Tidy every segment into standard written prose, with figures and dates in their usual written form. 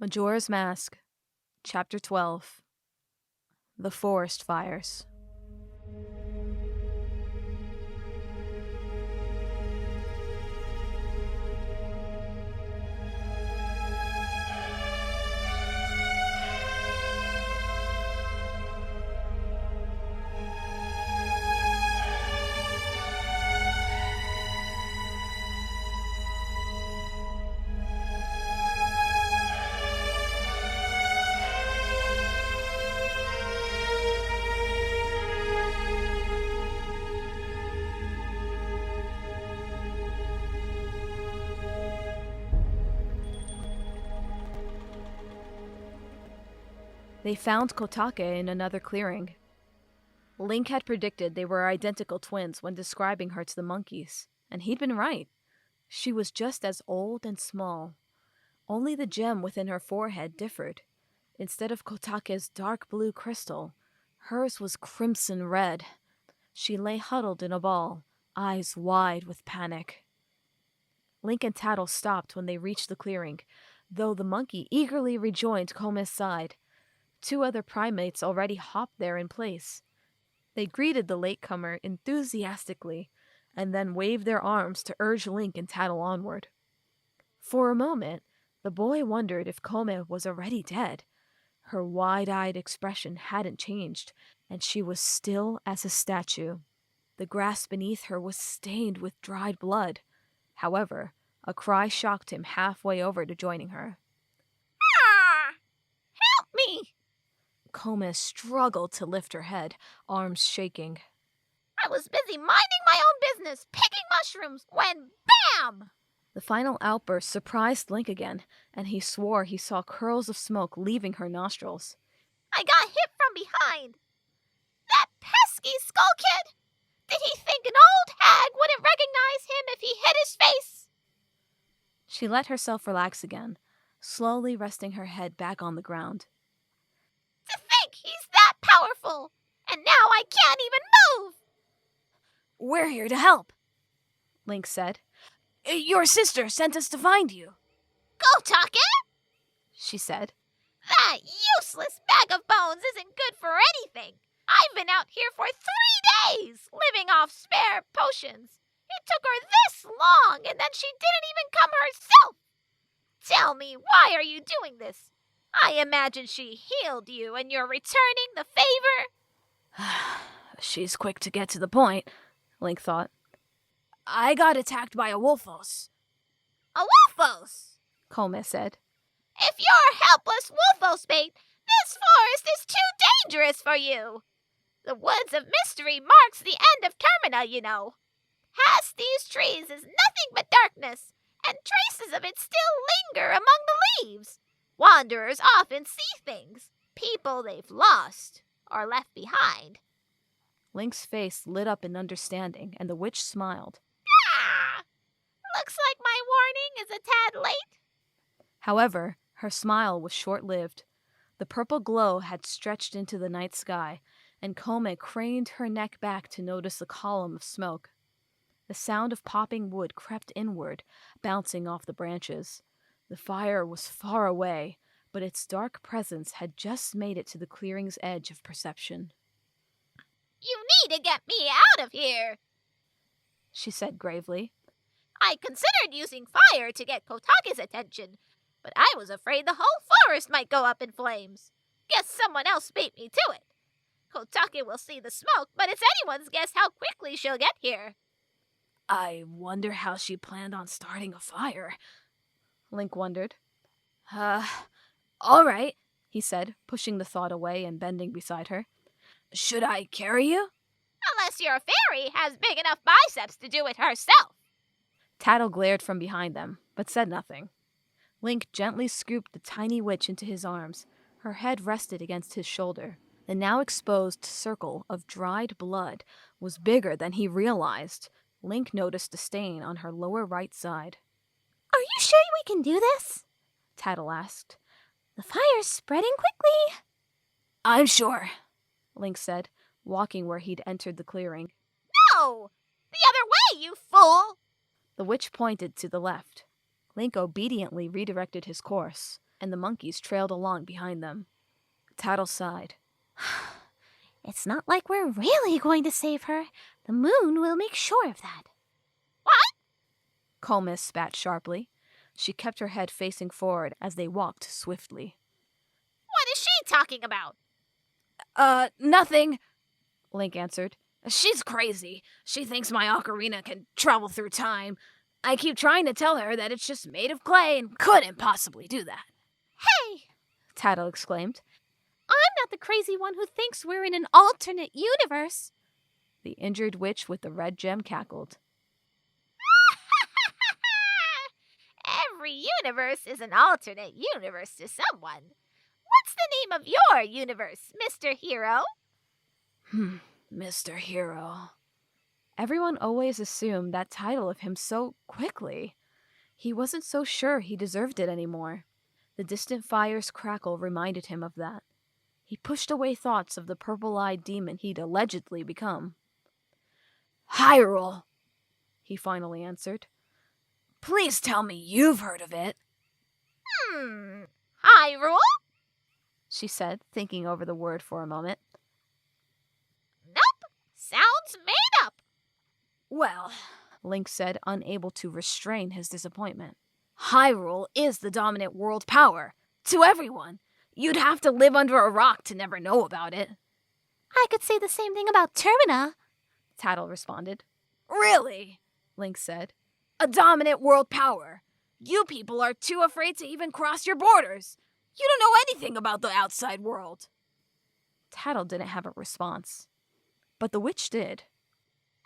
Majora's Mask, Chapter 12. The Forest Fires. They found Kotake in another clearing. Link had predicted they were identical twins when describing her to the monkeys, and he'd been right. She was just as old and small. Only the gem within her forehead differed. Instead of Kotake's dark blue crystal, hers was crimson red. She lay huddled in a ball, eyes wide with panic. Link and Tattle stopped when they reached the clearing, though the monkey eagerly rejoined Koume's side. Two other primates already hopped there in place. They greeted the latecomer enthusiastically, and then waved their arms to urge Link and Tattle onward. For a moment, the boy wondered if Koume was already dead. Her wide-eyed expression hadn't changed, and she was still as a statue. The grass beneath her was stained with dried blood. However, a cry shocked him halfway over to joining her. Ah! Help me! Koume struggled to lift her head, arms shaking. I was busy minding my own business, picking mushrooms, when BAM! The final outburst surprised Link again, and he swore he saw curls of smoke leaving her nostrils. I got hit from behind. That pesky skull kid! Did he think an old hag wouldn't recognize him if he hit his face? She let herself relax again, slowly resting her head back on the ground. To think he's that powerful, and now I can't even move! We're here to help, Link said. Your sister sent us to find you. Kotake? She said. That useless bag of bones isn't good for anything. I've been out here for 3 days, living off spare potions. It took her this long, and then she didn't even come herself. Tell me, why are you doing this? I imagine she healed you, and you're returning the favor? She's quick to get to the point, Link thought. I got attacked by a wolfos. A wolfos? Koume said. If you're helpless wolfos bait, this forest is too dangerous for you. The woods of mystery marks the end of Termina, you know. Past these trees is nothing but darkness, and traces of it still linger among the leaves. Wanderers often see things, people they've lost or left behind. Link's face lit up in understanding, and the witch smiled. Ah! Looks like my warning is a tad late. However, her smile was short-lived. The purple glow had stretched into the night sky, and Koume craned her neck back to notice the column of smoke. The sound of popping wood crept inward, bouncing off the branches. The fire was far away, but its dark presence had just made it to the clearing's edge of perception. You need to get me out of here, she said gravely. I considered using fire to get Kotake's attention, but I was afraid the whole forest might go up in flames. Guess someone else beat me to it. Kotake will see the smoke, but it's anyone's guess how quickly she'll get here. I wonder how she planned on starting a fire, Link wondered. All right, he said, pushing the thought away and bending beside her. Should I carry you? Unless your fairy has big enough biceps to do it herself. Tattle glared from behind them, but said nothing. Link gently scooped the tiny witch into his arms. Her head rested against his shoulder. The now exposed circle of dried blood was bigger than he realized. Link noticed a stain on her lower right side. Are you sure we can do this? Tattle asked. The fire's spreading quickly. I'm sure, Link said, walking where he'd entered the clearing. No! The other way, you fool! The witch pointed to the left. Link obediently redirected his course. and the monkeys trailed along behind them. Tattle sighed. It's not like we're really going to save her. The moon will make sure of that. What? Koume spat sharply. She kept her head facing forward as they walked swiftly. What is she talking about? Nothing, Link answered. She's crazy. She thinks my ocarina can travel through time. I keep trying to tell her that it's just made of clay and couldn't possibly do that. Hey! Tattle exclaimed. I'm not the crazy one who thinks we're in an alternate universe. The injured witch with the red gem cackled. Every universe is an alternate universe to someone. What's the name of your universe, Mr. Hero? Mr. Hero. Everyone always assumed that title of him so quickly. He wasn't so sure he deserved it anymore. The distant fire's crackle reminded him of that. He pushed away thoughts of the purple-eyed demon he'd allegedly become. Hyrule, he finally answered. Please tell me you've heard of it. Hyrule? She said, thinking over the word for a moment. Nope. Sounds made up. Well, Link said, unable to restrain his disappointment. Hyrule is the dominant world power. To everyone. You'd have to live under a rock to never know about it. I could say the same thing about Termina, Tattle responded. Really? Link said. A dominant world power. You people are too afraid to even cross your borders. You don't know anything about the outside world. Tattle didn't have a response, but the witch did.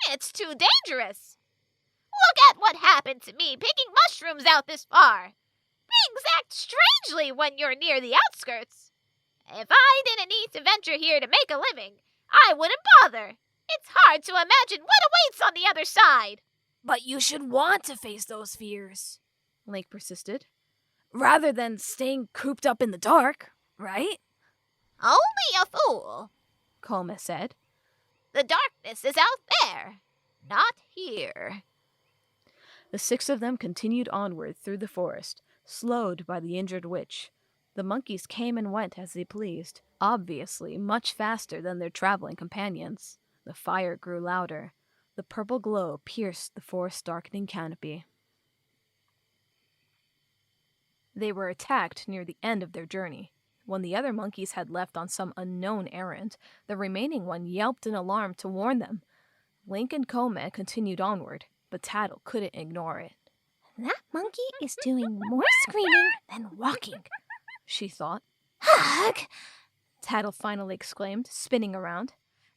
It's too dangerous. Look at what happened to me picking mushrooms out this far. Things act strangely when you're near the outskirts. If I didn't need to venture here to make a living, I wouldn't bother. It's hard to imagine what awaits on the other side. But you should want to face those fears, Link persisted, rather than staying cooped up in the dark, right? Only a fool, Koume said. The darkness is out there, not here. The six of them continued onward through the forest, slowed by the injured witch. The monkeys came and went as they pleased, obviously much faster than their traveling companions. The fire grew louder. The purple glow pierced the forest's darkening canopy. They were attacked near the end of their journey. When the other monkeys had left on some unknown errand, the remaining one yelped in alarm to warn them. Link and Koume continued onward, but Tattle couldn't ignore it. That monkey is doing more screaming than walking, she thought. Hug! Tattle finally exclaimed, spinning around.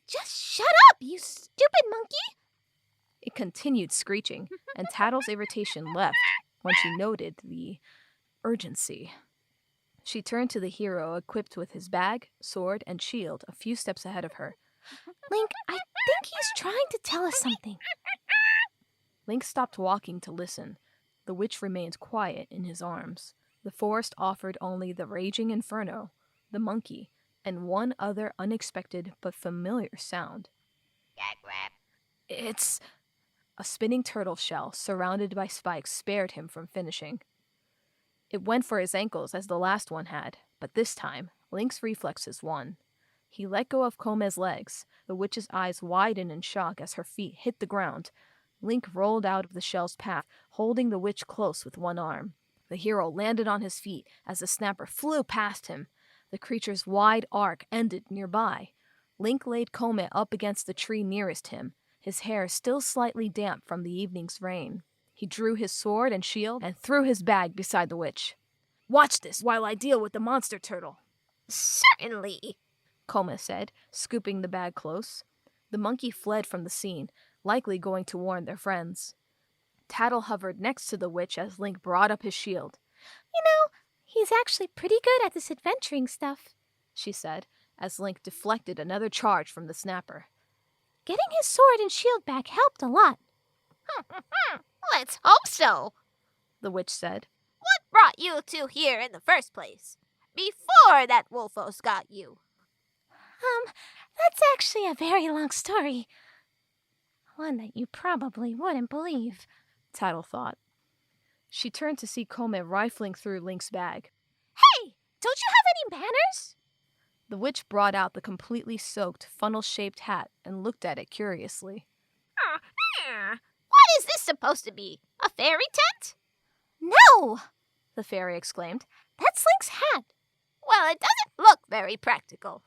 Just shut up, you stupid monkey! It continued screeching, and Tattle's irritation left when she noted the urgency. She turned to the hero equipped with his bag, sword, and shield a few steps ahead of her. Link, I think he's trying to tell us something. Link stopped walking to listen. The witch remained quiet in his arms. The forest offered only the raging inferno, the monkey, and one other unexpected but familiar sound. It's... A spinning turtle shell surrounded by spikes spared him from finishing. It went for his ankles as the last one had, but this time, Link's reflexes won. He let go of Koume's legs. The witch's eyes widened in shock as her feet hit the ground. Link rolled out of the shell's path, holding the witch close with one arm. The hero landed on his feet as the snapper flew past him. The creature's wide arc ended nearby. Link laid Koume up against the tree nearest him, his hair still slightly damp from the evening's rain. He drew his sword and shield and threw his bag beside the witch. Watch this while I deal with the monster turtle. Certainly, Koume said, scooping the bag close. The monkey fled from the scene, likely going to warn their friends. Tattle hovered next to the witch as Link brought up his shield. You know, he's actually pretty good at this adventuring stuff, she said, as Link deflected another charge from the snapper. Getting his sword and shield back helped a lot. Let's hope so, the witch said. What brought you two here in the first place? Before that wolfos got you. That's actually a very long story. One that you probably wouldn't believe, Tattle thought. She turned to see Koume rifling through Link's bag. Don't you have any manners? The witch brought out the completely soaked, funnel-shaped hat and looked at it curiously. What is this supposed to be? A fairy tent? No! The fairy exclaimed. That's Link's hat. Well, it doesn't look very practical.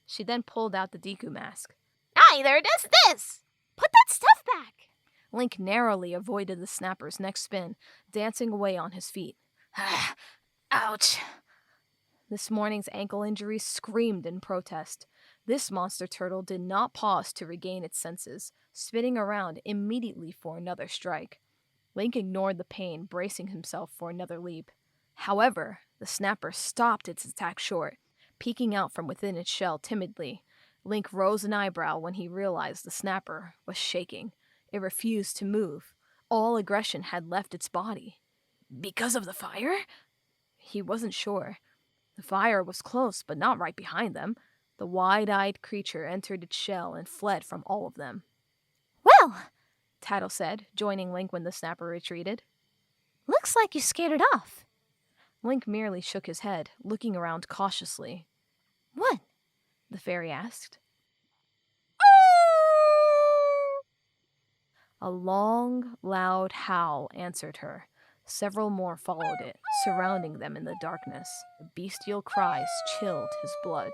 She then pulled out the Deku mask. Neither does this. Put that stuff back. Link narrowly avoided the snapper's next spin, dancing away on his feet. Ouch! This morning's ankle injury screamed in protest. This monster turtle did not pause to regain its senses, spinning around immediately for another strike. Link ignored the pain, bracing himself for another leap. However, the snapper stopped its attack short, peeking out from within its shell timidly. Link rose an eyebrow when he realized the snapper was shaking. It refused to move. All aggression had left its body. Because of the fire? He wasn't sure. The fire was close, but not right behind them. The wide-eyed creature entered its shell and fled from all of them. Well, Tattle said, joining Link when the snapper retreated. Looks like you scared it off. Link merely shook his head, looking around cautiously. What? The fairy asked. A long, loud howl answered her. Several more followed it, surrounding them in the darkness. The bestial cries chilled his blood.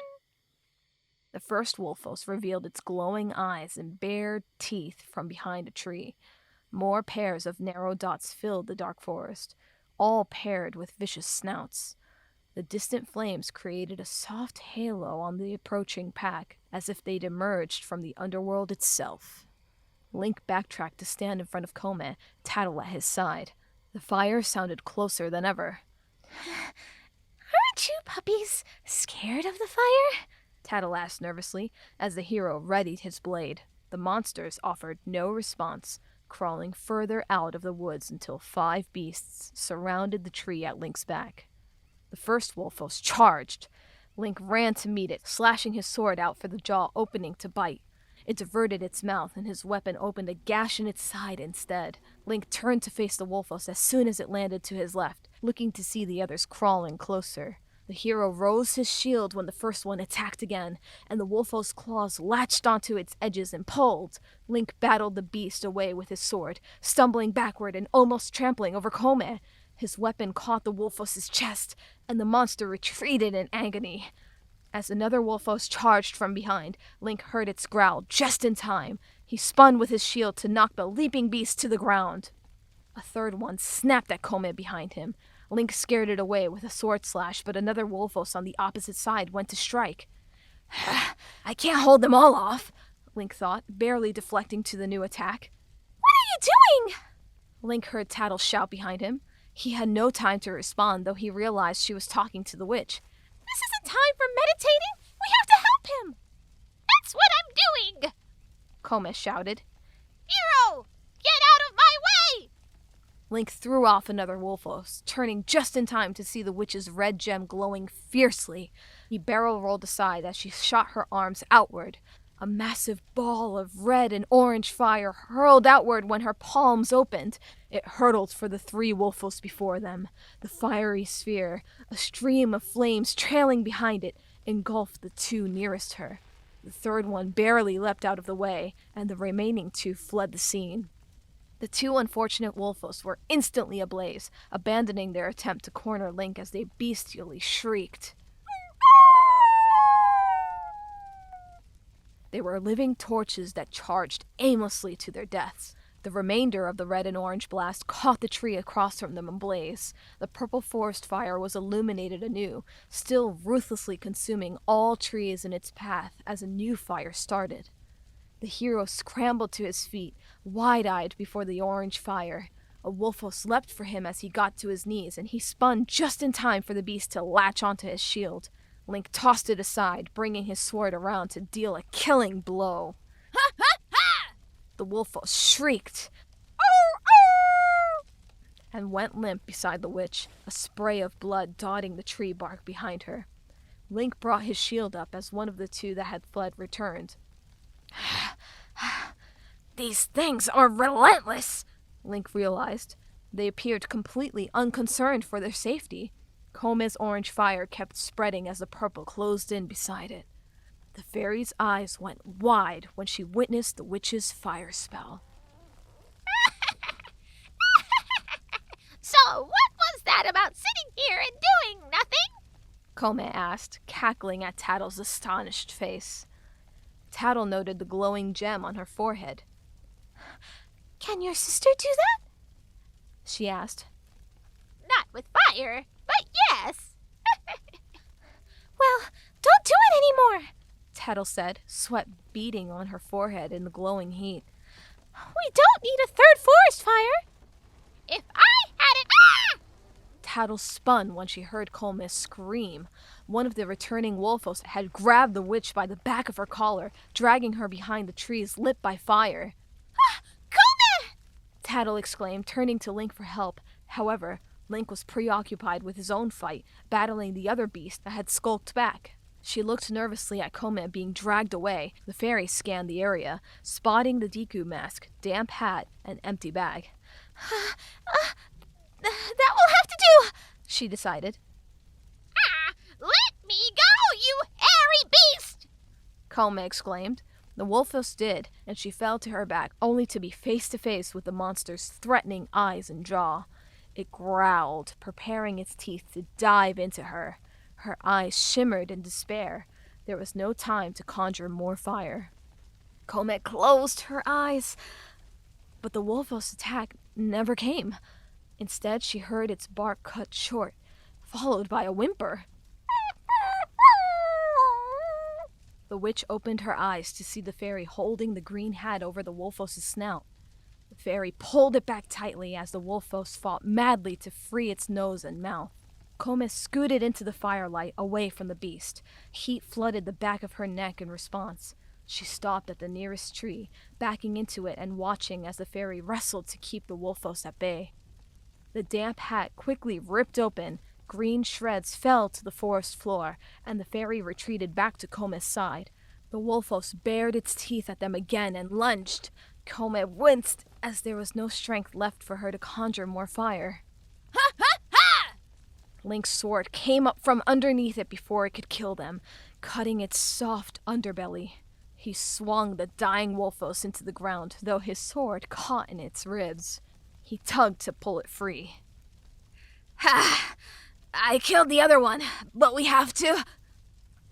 The first wolfos revealed its glowing eyes and bared teeth from behind a tree. More pairs of narrow dots filled the dark forest, all paired with vicious snouts. The distant flames created a soft halo on the approaching pack, as if they'd emerged from the underworld itself. Link backtracked to stand in front of Koume, Tattle at his side. The fire sounded closer than ever. Aren't you puppies scared of the fire? Tattle asked nervously, as the hero readied his blade. The monsters offered no response, crawling further out of the woods until 5 beasts surrounded the tree at Link's back. The first wolfos charged. Link ran to meet it, slashing his sword out for the jaw opening to bite. It diverted its mouth, and his weapon opened a gash in its side instead. Link turned to face the wolfos as soon as it landed to his left, looking to see the others crawling closer. The hero rose his shield when the first one attacked again, and the wolfos' claws latched onto its edges and pulled. Link battled the beast away with his sword, stumbling backward and almost trampling over Koume. His weapon caught the wolfos' chest, and the monster retreated in agony. As another wolfos charged from behind, Link heard its growl just in time. He spun with his shield to knock the leaping beast to the ground. A third one snapped at Koume behind him. Link scared it away with a sword slash, but another wolfos on the opposite side went to strike. I can't hold them all off, Link thought, barely deflecting to the new attack. What are you doing? Link heard Tattle shout behind him. He had no time to respond, though he realized she was talking to the witch. This isn't time for meditating. We have to help him. That's what I'm doing! Koume shouted. Hero! Get out of my way! Link threw off another wolfos, turning just in time to see the witch's red gem glowing fiercely. He barrel rolled aside as she shot her arms outward. A massive ball of red and orange fire hurled outward when her palms opened. It hurtled for the 3 wolfos before them. The fiery sphere, a stream of flames trailing behind it, engulfed the 2 nearest her. The third one barely leapt out of the way, and the remaining 2 fled the scene. The 2 unfortunate wolfos were instantly ablaze, abandoning their attempt to corner Link as they bestially shrieked. They were living torches that charged aimlessly to their deaths. The remainder of the red and orange blast caught the tree across from them ablaze. The purple forest fire was illuminated anew, still ruthlessly consuming all trees in its path as a new fire started. The hero scrambled to his feet, wide-eyed before the orange fire. A wolfos leapt for him as he got to his knees, and he spun just in time for the beast to latch onto his shield. Link tossed it aside, bringing his sword around to deal a killing blow. Ha ha ha! The wolfos shrieked and went limp beside the witch, a spray of blood dotting the tree bark behind her. Link brought his shield up as one of the 2 that had fled returned. These things are relentless, Link realized. They appeared completely unconcerned for their safety. Koume's orange fire kept spreading as the purple closed in beside it. The fairy's eyes went wide when she witnessed the witch's fire spell. So, what was that about sitting here and doing nothing? Koume asked, cackling at Tattle's astonished face. Tattle noted the glowing gem on her forehead. Can your sister do that? She asked. Not with fire, but yes. Well, don't do it anymore, Tattle said, sweat beading on her forehead in the glowing heat. We don't need a third forest fire. If I had it... Ah! Tattle spun when she heard Koume scream. One of the returning wolfos had grabbed the witch by the back of her collar, dragging her behind the trees lit by fire. Koume! Tattle exclaimed, turning to Link for help. However, Link was preoccupied with his own fight, battling the other beast that had skulked back. She looked nervously at Koume being dragged away. The fairy scanned the area, spotting the Deku mask, damp hat, and empty bag. That will have to do, she decided. Let me go, you hairy beast! Koume exclaimed. The wolfos did, and she fell to her back, only to be face to face with the monster's threatening eyes and jaw. It growled, preparing its teeth to dive into her. Her eyes shimmered in despair. There was no time to conjure more fire. Koume closed her eyes, but the wolfos' attack never came. Instead, she heard its bark cut short, followed by a whimper. The witch opened her eyes to see the fairy holding the green hat over the wolfos' snout. The fairy pulled it back tightly as the wolfos fought madly to free its nose and mouth. Koume scooted into the firelight away from the beast. Heat flooded the back of her neck in response. She stopped at the nearest tree, backing into it and watching as the fairy wrestled to keep the wolfos at bay. The damp hat quickly ripped open, green shreds fell to the forest floor, and the fairy retreated back to Koume's side. The wolfos bared its teeth at them again and lunged. Koume winced as there was no strength left for her to conjure more fire. Ha ha ha! Link's sword came up from underneath it before it could kill them, cutting its soft underbelly. He swung the dying wolfos into the ground, though his sword caught in its ribs. He tugged to pull it free. Ha! I killed the other one, but we have to...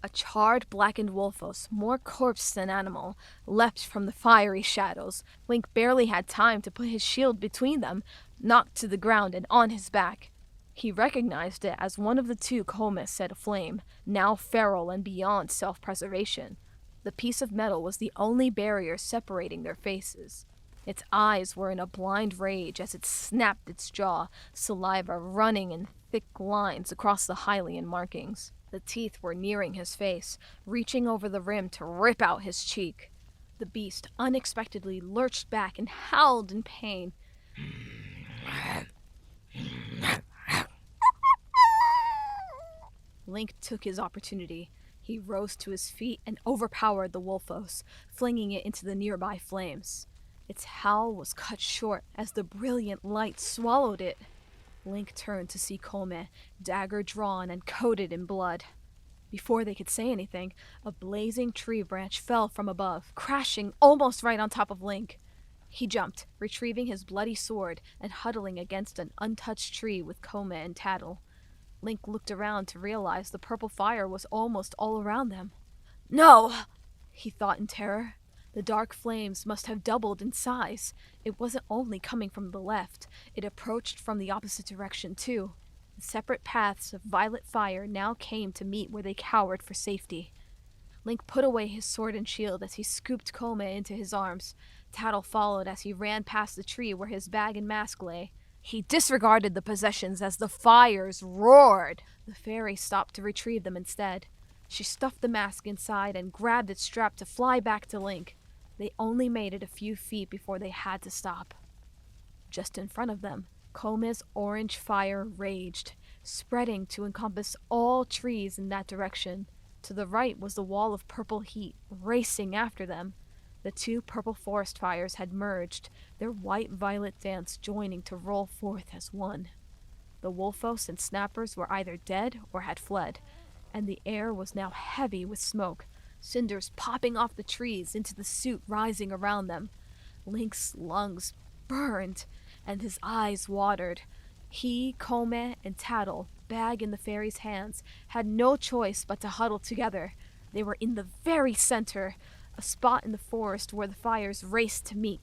A charred, blackened wolfos, more corpse than animal, leapt from the fiery shadows. Link barely had time to put his shield between them, knocked to the ground and on his back. He recognized it as one of the two Koume set aflame, now feral and beyond self-preservation. The piece of metal was the only barrier separating their faces. Its eyes were in a blind rage as it snapped its jaw, saliva running in thick lines across the Hylian markings. The teeth were nearing his face, reaching over the rim to rip out his cheek. The beast unexpectedly lurched back and howled in pain. Link took his opportunity. He rose to his feet and overpowered the wolfos, flinging it into the nearby flames. Its howl was cut short as the brilliant light swallowed it. Link turned to see Koume, dagger drawn and coated in blood. Before they could say anything, a blazing tree branch fell from above, crashing almost right on top of Link. He jumped, retrieving his bloody sword and huddling against an untouched tree with Koume and Tattle. Link looked around to realize the purple fire was almost all around them. No! He thought in terror. The dark flames must have doubled in size. It wasn't only coming from the left. It approached from the opposite direction, too. The separate paths of violet fire now came to meet where they cowered for safety. Link put away his sword and shield as he scooped Koume into his arms. Tattle followed as he ran past the tree where his bag and mask lay. He disregarded the possessions as the fires roared. The fairy stopped to retrieve them instead. She stuffed the mask inside and grabbed its strap to fly back to Link. They only made it a few feet before they had to stop. Just in front of them, Koume's orange fire raged, spreading to encompass all trees in that direction. To the right was the wall of purple heat, racing after them. The two purple forest fires had merged, their white-violet dance joining to roll forth as one. The wolfos and snappers were either dead or had fled, and the air was now heavy with smoke, cinders popping off the trees into the soot rising around them. Link's lungs burned, and his eyes watered. He, Koume, and Tattle, bag in the fairy's hands, had no choice but to huddle together. They were in the very center, a spot in the forest where the fires raced to meet.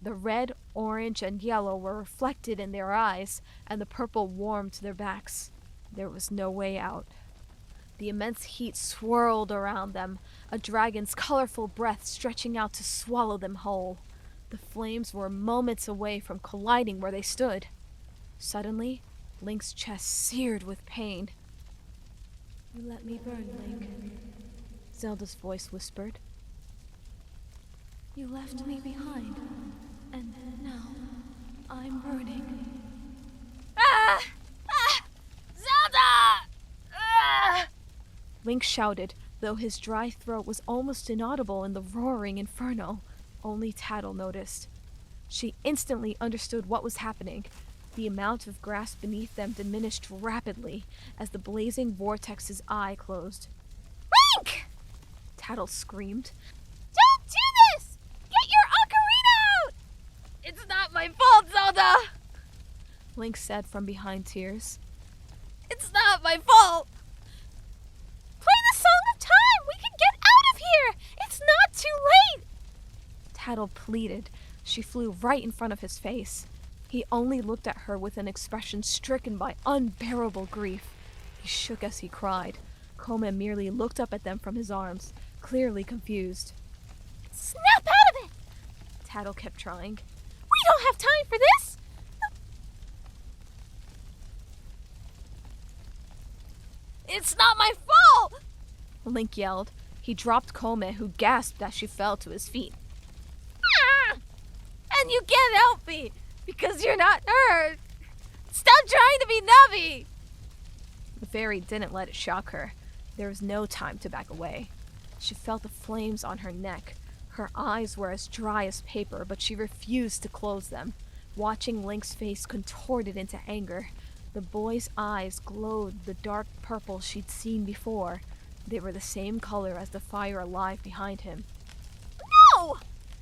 The red, orange, and yellow were reflected in their eyes, and the purple warmed their backs. There was no way out. The immense heat swirled around them, a dragon's colorful breath stretching out to swallow them whole. The flames were moments away from colliding where they stood. Suddenly, Link's chest seared with pain. "You let me burn, Link," Zelda's voice whispered. "You left me behind, and now I'm burning." Ah! Ah! Zelda! Ah! Link shouted, though his dry throat was almost inaudible in the roaring inferno. Only Tattle noticed. She instantly understood what was happening. The amount of grass beneath them diminished rapidly as the blazing vortex's eye closed. Link! Tattle screamed. Don't do this! Get your ocarina out! It's not my fault, Zelda! Link said from behind tears. It's not my fault! Play the Song of Time! We can get out of here! It's not too late! Tattle pleaded. She flew right in front of his face. He only looked at her with an expression stricken by unbearable grief. He shook as he cried. Koume merely looked up at them from his arms, clearly confused. Snap out of it! Tattle kept trying. We don't have time for this! It's not my fault! Link yelled. He dropped Koume, who gasped as she fell to his feet. Ah! And you can't help me, because you're not hurt! Stop trying to be nubby! The fairy didn't let it shock her. There was no time to back away. She felt the flames on her neck. Her eyes were as dry as paper, but she refused to close them. Watching Link's face contorted into anger, the boy's eyes glowed the dark purple she'd seen before. They were the same color as the fire alive behind him. No!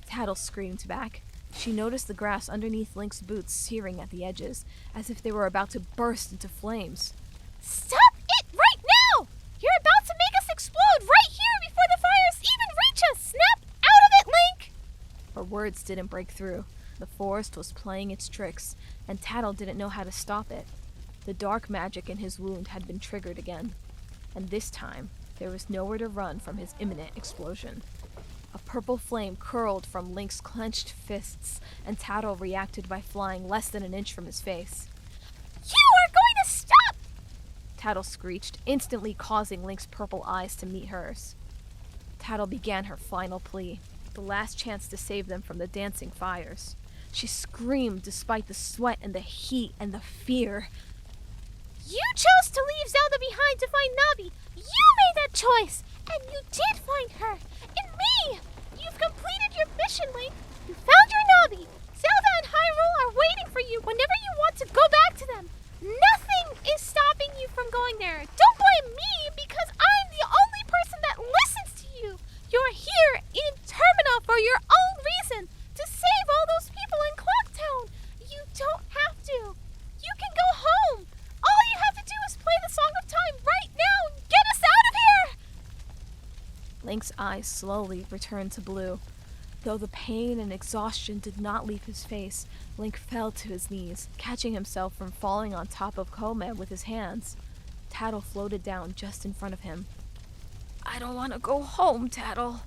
Tattle screamed back. She noticed the grass underneath Link's boots searing at the edges, as if they were about to burst into flames. Stop it right now! You're about to make us explode right here before the fires even reach us! Snap out of it, Link! Her words didn't break through. The forest was playing its tricks, and Tattle didn't know how to stop it. The dark magic in his wound had been triggered again, and this time there was nowhere to run from his imminent explosion. A purple flame curled from Link's clenched fists, and Tattle reacted by flying less than an inch from his face. You are going to stop! Tattle screeched, instantly causing Link's purple eyes to meet hers. Tattle began her final plea, the last chance to save them from the dancing fires. She screamed despite the sweat and the heat and the fear. You chose to leave Zelda behind to find Navi. You made that choice, and you did find her. In me! You've completed your mission, Link. You found your Navi. Zelda and Hyrule are waiting for you whenever you want to go back to them. Nothing is stopping you from going there. Don't blame me, because I'm the only person that listens to you. You're here in Termina for your own reason, to save all those people in Clocktown. You don't have to. You can go home. All you have to do is play the Song of Time right now and get us out of here! Link's eyes slowly returned to blue. Though the pain and exhaustion did not leave his face, Link fell to his knees, catching himself from falling on top of Koume with his hands. Tattle floated down just in front of him. "I don't want to go home, Tattle,"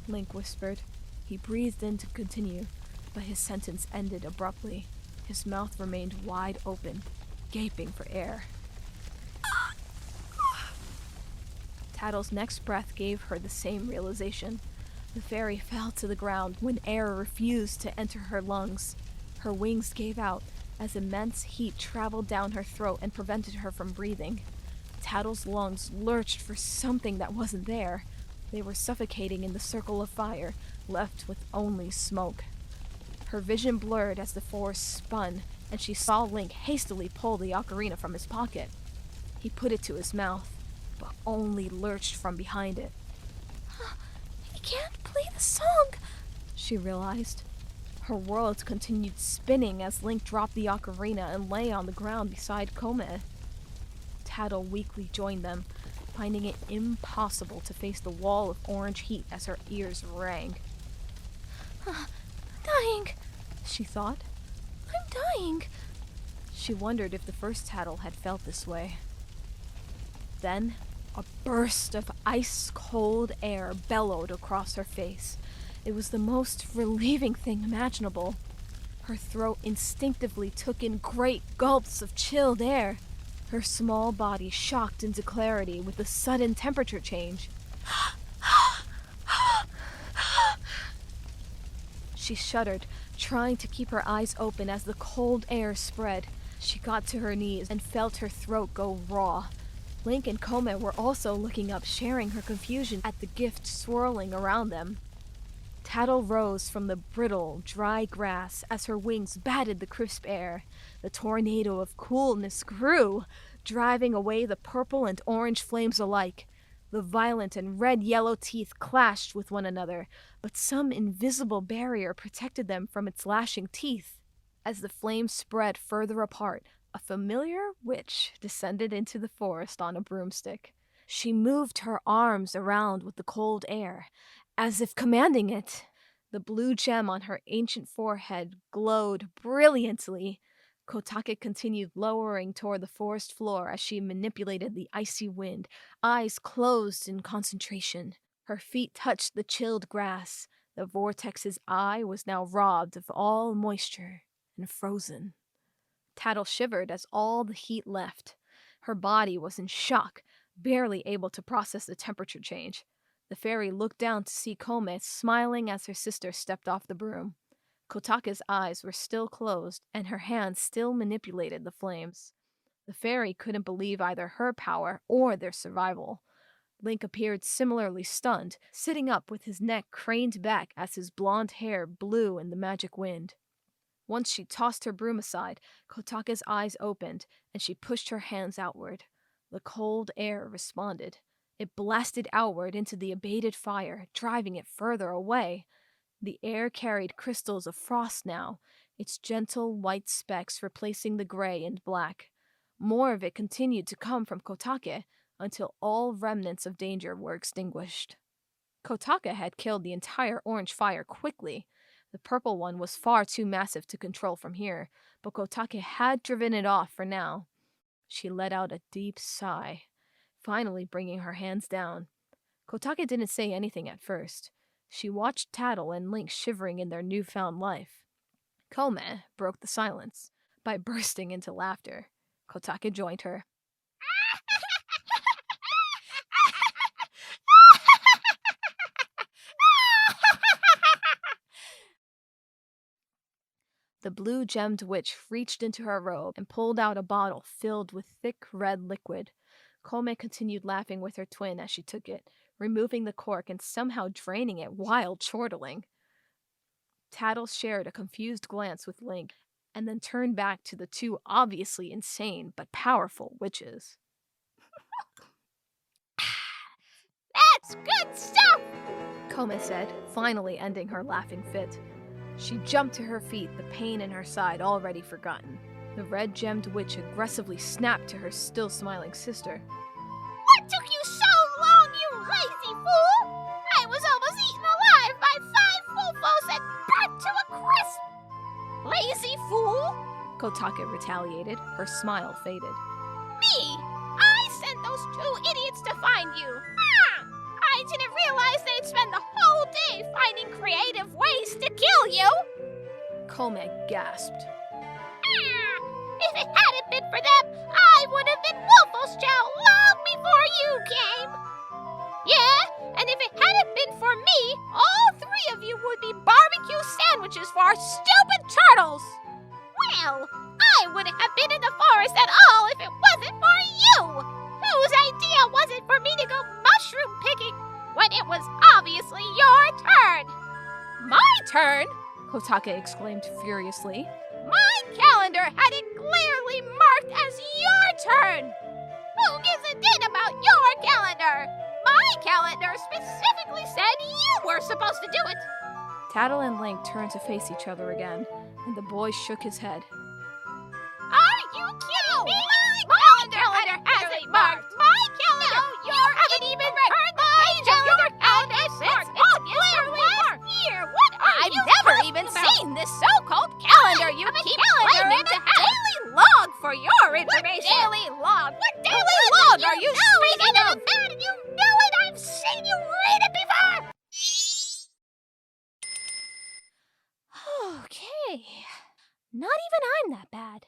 Link whispered. He breathed in to continue, but his sentence ended abruptly. His mouth remained wide open, gaping for air. Tattle's next breath gave her the same realization. The fairy fell to the ground when air refused to enter her lungs. Her wings gave out as immense heat traveled down her throat and prevented her from breathing. Tattle's lungs lurched for something that wasn't there. They were suffocating in the circle of fire, left with only smoke. Her vision blurred as the forest spun, and she saw Link hastily pull the ocarina from his pocket. He put it to his mouth, but only lurched from behind it. He can't play the song, she realized. Her world continued spinning as Link dropped the ocarina and lay on the ground beside Koume. Tattle weakly joined them, finding it impossible to face the wall of orange heat as her ears rang. Dying, she thought. I'm dying. She wondered if the first Tattle had felt this way. Then, a burst of ice-cold air bellowed across her face. It was the most relieving thing imaginable. Her throat instinctively took in great gulps of chilled air. Her small body shocked into clarity with the sudden temperature change. She shuddered, trying to keep her eyes open as the cold air spread. She got to her knees and felt her throat go raw. Link and Koume were also looking up, sharing her confusion at the gift swirling around them. Tattle rose from the brittle, dry grass as her wings batted the crisp air. The tornado of coolness grew, driving away the purple and orange flames alike. The violet and red-yellow teeth clashed with one another, but some invisible barrier protected them from its lashing teeth. As the flames spread further apart, a familiar witch descended into the forest on a broomstick. She moved her arms around with the cold air, as if commanding it. The blue gem on her ancient forehead glowed brilliantly. Kotake continued lowering toward the forest floor as she manipulated the icy wind, eyes closed in concentration. Her feet touched the chilled grass. The vortex's eye was now robbed of all moisture and frozen. Tattle shivered as all the heat left. Her body was in shock, barely able to process the temperature change. The fairy looked down to see Koume smiling as her sister stepped off the broom. Kotake's eyes were still closed, and her hands still manipulated the flames. The fairy couldn't believe either her power or their survival. Link appeared similarly stunned, sitting up with his neck craned back as his blonde hair blew in the magic wind. Once she tossed her broom aside, Kotake's eyes opened, and she pushed her hands outward. The cold air responded. It blasted outward into the abated fire, driving it further away. The air carried crystals of frost now, its gentle white specks replacing the gray and black. More of it continued to come from Kotake, until all remnants of danger were extinguished. Kotake had killed the entire orange fire quickly. The purple one was far too massive to control from here, but Kotake had driven it off for now. She let out a deep sigh, finally bringing her hands down. Kotake didn't say anything at first. She watched Tattle and Link shivering in their newfound life. Koume broke the silence by bursting into laughter. Kotake joined her. The blue-gemmed witch reached into her robe and pulled out a bottle filled with thick red liquid. Koume continued laughing with her twin as she took it, removing the cork and somehow draining it while chortling. Tattle shared a confused glance with Link and then turned back to the two obviously insane but powerful witches. That's good stuff! Koume said, finally ending her laughing fit. She jumped to her feet, the pain in her side already forgotten. The red-gemmed witch aggressively snapped to her still smiling sister. What took you so long, you lazy fool? I was almost eaten alive by 5 wolfos and burnt to a crisp! Lazy fool? Kotake retaliated, her smile faded. Me? I sent those 2 idiots to find you! I didn't realize they'd spend the whole day finding creative ways to kill you! Koume gasped. If it hadn't been for them, I would have been wolfos chow long before you came! Yeah, and if it hadn't been for me, all 3 of you would be barbecue sandwiches for our stupid turtles! Well, I wouldn't have been in the forest at all if it wasn't for you! Whose idea was it for me to go mushroom picking when it was obviously your turn? My turn? Kotake exclaimed furiously. My calendar calendar had it clearly marked as your turn. Who gives a din about your calendar? My calendar specifically said you were supposed to do it. Tattle and Link turned to face each other again, and the boy shook his head. Are you kidding me? My calendar has it marked. My calendar. No, you haven't even turned the page of your calendar since August last year. What are you never even seen this so-called calendar you keep claiming to have. Daily log for your information. What daily log? What daily log are you speaking of? You know it. I've seen you read it before. Okay. Not even I'm that bad.